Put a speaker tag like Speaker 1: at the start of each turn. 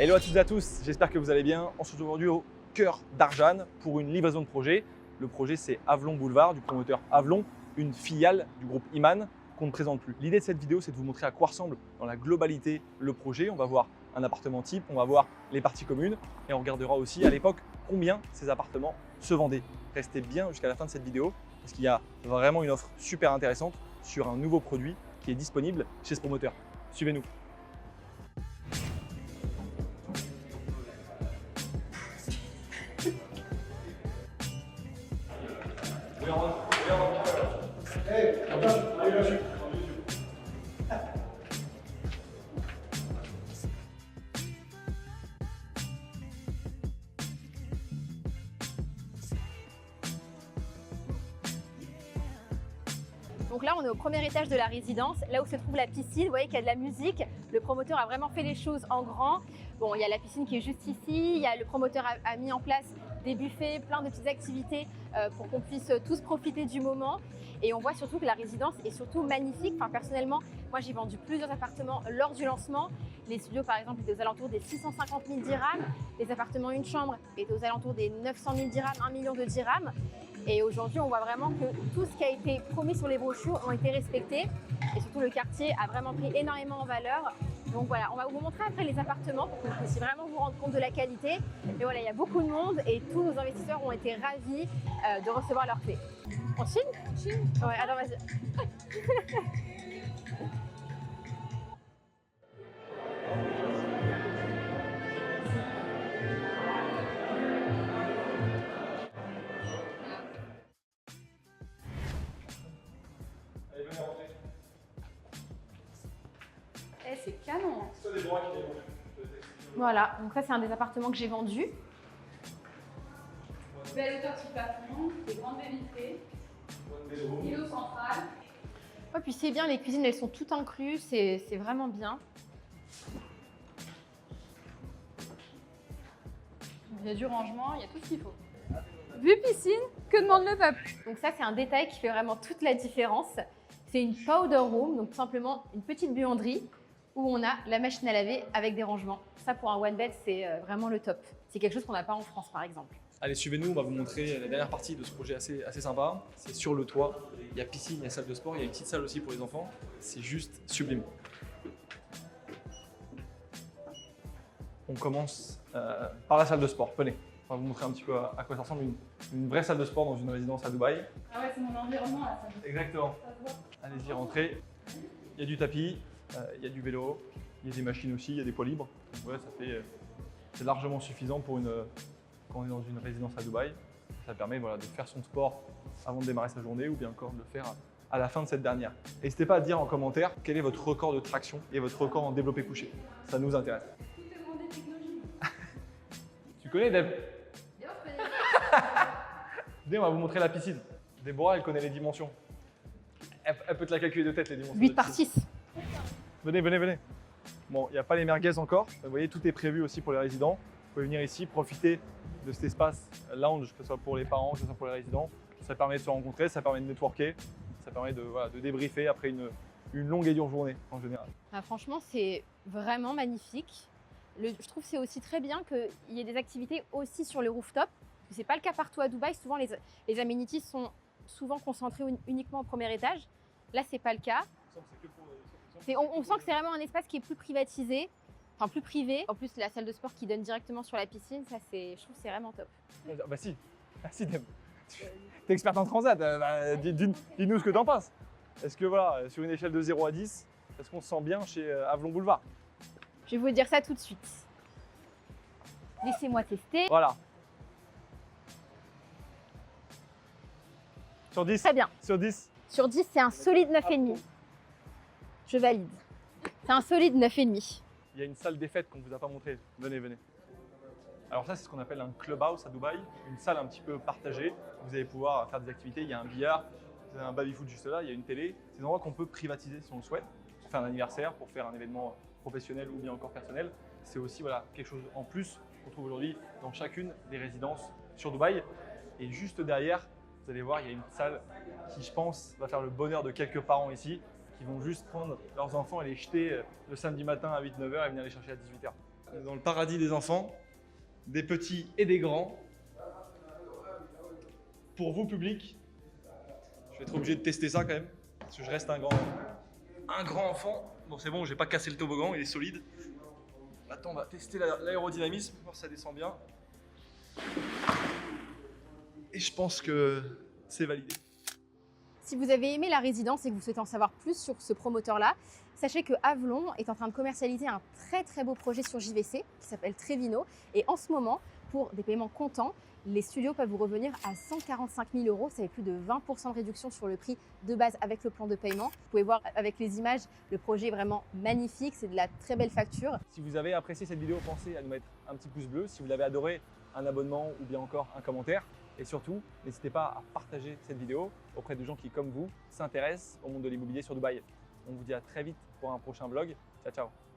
Speaker 1: Hello à toutes et à tous, j'espère que vous allez bien. On se retrouve aujourd'hui au cœur d'Arjan pour une livraison de projet. Le projet, c'est Avalon Boulevard du promoteur Avalon, une filiale du groupe Iman qu'on ne présente plus. L'idée de cette vidéo, c'est de vous montrer à quoi ressemble dans la globalité le projet. On va voir un appartement type, on va voir les parties communes et on regardera aussi à l'époque combien ces appartements se vendaient. Restez bien jusqu'à la fin de cette vidéo parce qu'il y a vraiment une offre super intéressante sur un nouveau produit qui est disponible chez ce promoteur. Suivez-nous.
Speaker 2: Donc là, on est au premier étage de la résidence, là où se trouve la piscine. Vous voyez qu'il y a de la musique. Le promoteur a vraiment fait les choses en grand. Bon, il y a la piscine qui est juste ici. Le promoteur a mis en place des buffets, plein de petites activités pour qu'on puisse tous profiter du moment. Et on voit surtout que la résidence est surtout magnifique. Enfin, personnellement, moi, j'ai vendu plusieurs appartements lors du lancement. Les studios, par exemple, étaient aux alentours des 650 000 dirhams. Les appartements une chambre étaient aux alentours des 900 000 dirhams, 1 million de dirhams. Et aujourd'hui, on voit vraiment que tout ce qui a été promis sur les brochures ont été respectés. Et surtout, le quartier a vraiment pris énormément en valeur. Donc voilà, on va vous montrer après les appartements pour que vous puissiez vraiment vous rendre compte de la qualité. Mais voilà, il y a beaucoup de monde et tous nos investisseurs ont été ravis de recevoir leurs clés. On chine? Ouais, alors vas-y.
Speaker 3: C'est canon.
Speaker 2: Voilà, donc ça c'est un des appartements que j'ai vendu.
Speaker 3: Belle hauteur sur plafond, des grandes baies vitrées, îlot central.
Speaker 2: Ouais, puis c'est bien, les cuisines elles sont toutes incluses, c'est vraiment bien.
Speaker 3: Il y a du rangement, il y a tout ce qu'il faut. Vue piscine, que demande le peuple?
Speaker 2: Donc ça c'est un détail qui fait vraiment toute la différence. C'est une powder room, donc tout simplement une petite buanderie où on a la machine à laver avec des rangements. Ça pour un one bed c'est vraiment le top. C'est quelque chose qu'on n'a pas en France par exemple.
Speaker 1: Allez, suivez-nous, on va vous montrer la dernière partie de ce projet assez sympa. C'est sur le toit, il y a piscine, il y a salle de sport, il y a une petite salle aussi pour les enfants. C'est juste sublime. On commence par la salle de sport, venez. On va vous montrer un petit peu à quoi ça ressemble, une vraie salle de sport dans une résidence à Dubaï.
Speaker 3: Ah ouais, c'est mon environnement là.
Speaker 1: Exactement. Allez-y, rentrez. Il y a du tapis, il y a du vélo, il y a des machines aussi, il y a des poids libres. Ouais, c'est largement suffisant pour quand on est dans une résidence à Dubaï. Ça permet de faire son sport avant de démarrer sa journée ou bien encore de le faire à la fin de cette dernière. N'hésitez pas à dire en commentaire quel est votre record de traction et votre record en développé couché. Ça nous intéresse.
Speaker 3: Tout est demandé technologie.
Speaker 1: Tu connais Deb?
Speaker 3: Bien, je connais.
Speaker 1: Venez, on va vous montrer la piscine. Déborah, elle connaît les dimensions. Elle peut te la calculer de tête, les dimensions.
Speaker 2: 8 par 6.
Speaker 1: Venez, venez, venez. Bon, il n'y a pas les merguez encore. Vous voyez, tout est prévu aussi pour les résidents. Vous pouvez venir ici, profiter de cet espace lounge, que ce soit pour les parents, que ce soit pour les résidents. Ça permet de se rencontrer, ça permet de networker, ça permet de débriefer après une longue et dure journée en général.
Speaker 2: Ah, franchement, c'est vraiment magnifique. Je trouve que c'est aussi très bien qu'il y ait des activités aussi sur le rooftop. Ce n'est pas le cas partout à Dubaï. Souvent, les amenities sont souvent concentrées uniquement au premier étage. Là, ce n'est pas le cas. On sent que c'est vraiment un espace qui est plus privatisé, enfin plus privé. En plus, la salle de sport qui donne directement sur la piscine, ça, je trouve que c'est vraiment top.
Speaker 1: Bah si, Deb. T'es experte en transat, dis-nous ce que t'en penses. Est-ce que voilà, sur une échelle de 0 à 10, est-ce qu'on se sent bien chez Avalon Boulevard?
Speaker 2: Je vais vous dire ça tout de suite. Laissez-moi tester.
Speaker 1: Voilà. Sur 10?
Speaker 2: Très bien.
Speaker 1: Sur 10?
Speaker 2: Sur 10, c'est un solide 9,5. Je valide. C'est un solide 9,5.
Speaker 1: Il y a une salle des fêtes qu'on ne vous a pas montrée. Venez, venez. Alors ça, c'est ce qu'on appelle un clubhouse à Dubaï, une salle un petit peu partagée. Vous allez pouvoir faire des activités. Il y a un billard, vous avez un baby-foot juste là, il y a une télé. C'est des endroits qu'on peut privatiser si on le souhaite, pour faire un anniversaire, pour faire un événement professionnel ou bien encore personnel. C'est aussi quelque chose en plus qu'on trouve aujourd'hui dans chacune des résidences sur Dubaï. Et juste derrière, vous allez voir, il y a une salle qui, je pense, va faire le bonheur de quelques parents ici, qui vont juste prendre leurs enfants et les jeter le samedi matin à 8-9 h et venir les chercher à 18 h. On est dans le paradis des enfants, des petits et des grands. Pour vous, public, je vais être obligé de tester ça quand même, parce que je reste un grand enfant. Bon, c'est bon, j'ai pas cassé le toboggan, il est solide. Maintenant, on va tester l'aérodynamisme, voir si ça descend bien. Et je pense que c'est validé.
Speaker 2: Si vous avez aimé la résidence et que vous souhaitez en savoir plus sur ce promoteur-là, sachez que Avalon est en train de commercialiser un très beau projet sur JVC qui s'appelle Trevino. Et en ce moment, pour des paiements comptants, les studios peuvent vous revenir à 145 000 €. Ça fait plus de 20% de réduction sur le prix de base avec le plan de paiement. Vous pouvez voir avec les images, le projet est vraiment magnifique. C'est de la très belle facture.
Speaker 1: Si vous avez apprécié cette vidéo, pensez à nous mettre un petit pouce bleu. Si vous l'avez adoré, un abonnement ou bien encore un commentaire. Et surtout, n'hésitez pas à partager cette vidéo auprès de gens qui, comme vous, s'intéressent au monde de l'immobilier sur Dubaï. On vous dit à très vite pour un prochain vlog. Ciao, ciao.